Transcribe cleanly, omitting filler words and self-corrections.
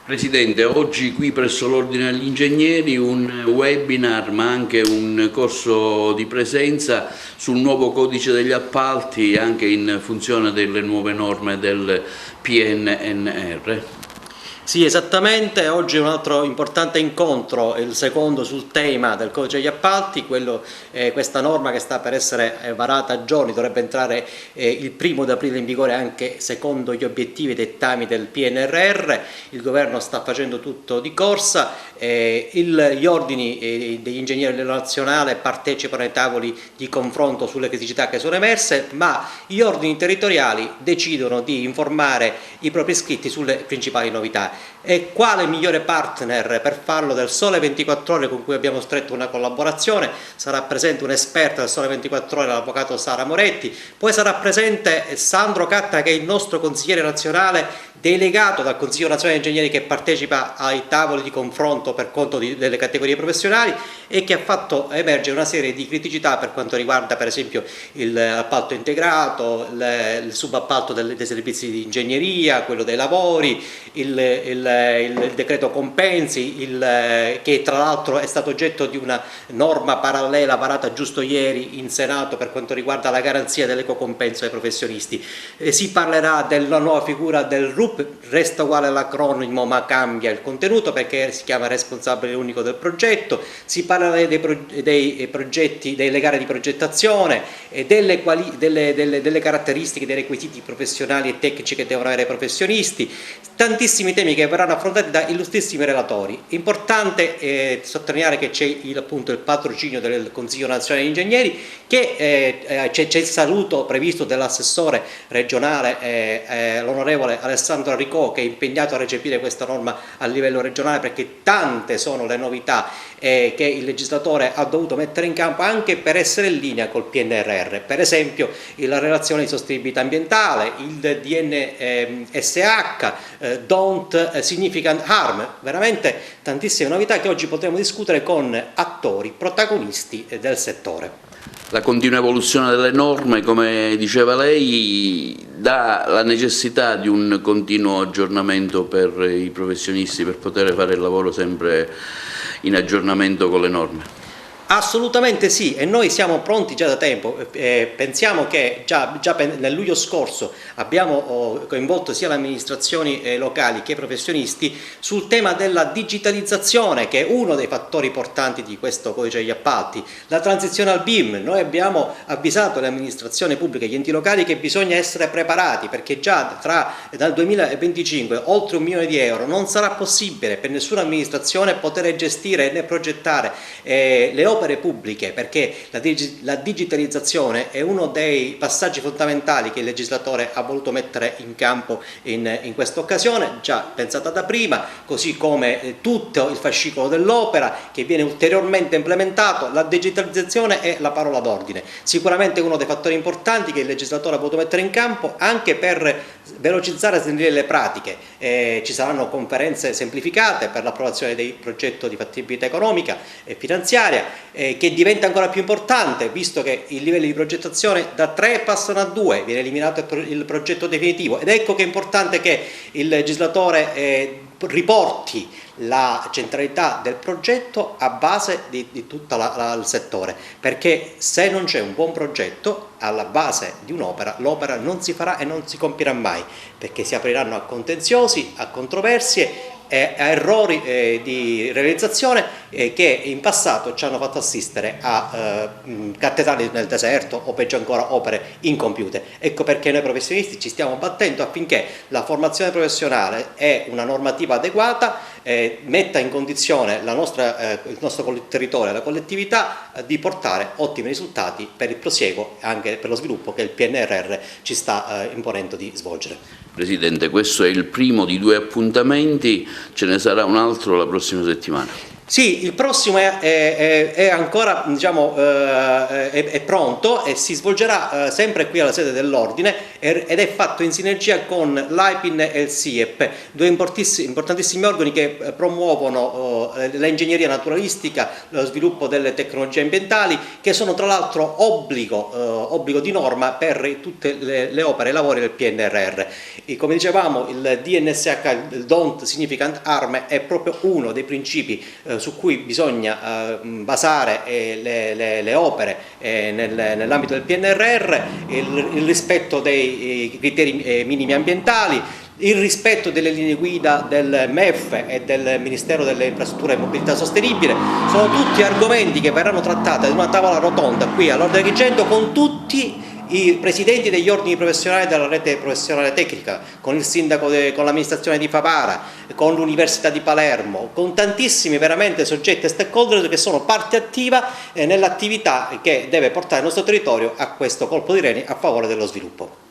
Presidente, oggi qui presso l'Ordine degli Ingegneri un webinar ma anche un corso di presenza sul nuovo codice degli appalti anche in funzione delle nuove norme del PNRR. Sì, esattamente, oggi è un altro importante incontro, il secondo sul tema del codice degli appalti, questa norma che sta per essere varata a giorni, dovrebbe entrare il 1° aprile in vigore anche secondo gli obiettivi e dettami del PNRR, il governo sta facendo tutto di corsa, gli ordini degli ingegneri a livello nazionale partecipano ai tavoli di confronto sulle criticità che sono emerse, ma gli ordini territoriali decidono di informare i propri iscritti sulle principali novità. E quale migliore partner per farlo del Sole 24 Ore, con cui abbiamo stretto una collaborazione? Sarà presente un esperto del Sole 24 Ore, l'avvocato Sara Moretti, poi sarà presente Sandro Catta, che è il nostro consigliere nazionale delegato dal Consiglio Nazionale degli Ingegneri, che partecipa ai tavoli di confronto per conto delle categorie professionali e che ha fatto emergere una serie di criticità per quanto riguarda per esempio l'appalto integrato, il subappalto dei servizi di ingegneria, quello dei lavori, il decreto compensi, che tra l'altro è stato oggetto di una norma parallela varata giusto ieri in Senato per quanto riguarda la garanzia dell'equo compenso ai professionisti. Si parlerà della nuova figura del RUP, resta uguale l'acronimo ma cambia il contenuto perché si chiama responsabile unico del progetto, si parlerà dei progetti, delle gare di progettazione, delle caratteristiche, dei requisiti professionali e tecnici che devono avere i professionisti, tantissimi temi che verranno affrontati da illustrissimi relatori. Importante sottolineare che c'è appunto il patrocinio del Consiglio Nazionale degli Ingegneri, che c'è il saluto previsto dell'assessore regionale, l'onorevole Alessandro Arricò, che è impegnato a recepire questa norma a livello regionale, perché tante sono le novità che il legislatore ha dovuto mettere in campo anche per essere in linea col PNRR, per esempio la relazione di sostenibilità ambientale, il DNSH, Don't Significant Harm, veramente tantissime novità che oggi potremo discutere con attori protagonisti del settore. La continua evoluzione delle norme, come diceva lei, dà la necessità di un continuo aggiornamento per i professionisti per poter fare il lavoro sempre in aggiornamento con le norme. Assolutamente sì, e noi siamo pronti già da tempo. Pensiamo che già nel luglio scorso abbiamo coinvolto sia le amministrazioni locali che i professionisti sul tema della digitalizzazione, che è uno dei fattori portanti di questo codice degli appalti, la transizione al BIM. Noi abbiamo avvisato le amministrazioni pubbliche e gli enti locali che bisogna essere preparati, perché già dal 2025 oltre 1 milione di euro non sarà possibile per nessuna amministrazione poter gestire né progettare le opere pubbliche, perché la digitalizzazione è uno dei passaggi fondamentali che il legislatore ha voluto mettere in campo in questa occasione, già pensata da prima, così come tutto il fascicolo dell'opera che viene ulteriormente implementato. La digitalizzazione è la parola d'ordine, sicuramente uno dei fattori importanti che il legislatore ha voluto mettere in campo anche per velocizzare e snellire le pratiche. Ci saranno conferenze semplificate per l'approvazione dei progetti di fattibilità economica e finanziaria, che diventa ancora più importante visto che i livelli di progettazione da 3 passano a 2, viene eliminato il progetto definitivo, ed ecco che è importante che il legislatore riporti la centralità del progetto a base di tutto il settore, perché se non c'è un buon progetto alla base di un'opera, l'opera non si farà e non si compierà mai, perché si apriranno a contenziosi, a controversie, a errori di realizzazione che in passato ci hanno fatto assistere a cattedrali nel deserto o peggio ancora opere incompiute. Ecco perché noi professionisti ci stiamo battendo affinché la formazione professionale e una normativa adeguata metta in condizione il nostro territorio e la collettività di portare ottimi risultati per il prosieguo e anche per lo sviluppo che il PNRR ci sta imponendo di svolgere. Presidente, questo è il primo di 2 appuntamenti, ce ne sarà un altro la prossima settimana. Sì, il prossimo è ancora, diciamo, è pronto e si svolgerà sempre qui alla sede dell'Ordine ed è fatto in sinergia con l'AIPIN e il SIEP, due importantissimi organi che promuovono l'ingegneria naturalistica, lo sviluppo delle tecnologie ambientali, che sono tra l'altro obbligo di norma per tutte le opere e i lavori del PNRR. E come dicevamo, il DNSH, il Don't Significant Harm, è proprio uno dei principi su cui bisogna basare le opere nell'ambito del PNRR, il rispetto dei criteri minimi ambientali, il rispetto delle linee guida del MEF e del Ministero delle Infrastrutture e Mobilità Sostenibile. Sono tutti argomenti che verranno trattati ad una tavola rotonda qui all'Ordine del Gigento con tutti i presidenti degli ordini professionali della rete professionale tecnica, con il sindaco, con l'amministrazione di Favara, con l'Università di Palermo, con tantissimi veramente soggetti e stakeholder che sono parte attiva nell'attività che deve portare il nostro territorio a questo colpo di reni a favore dello sviluppo.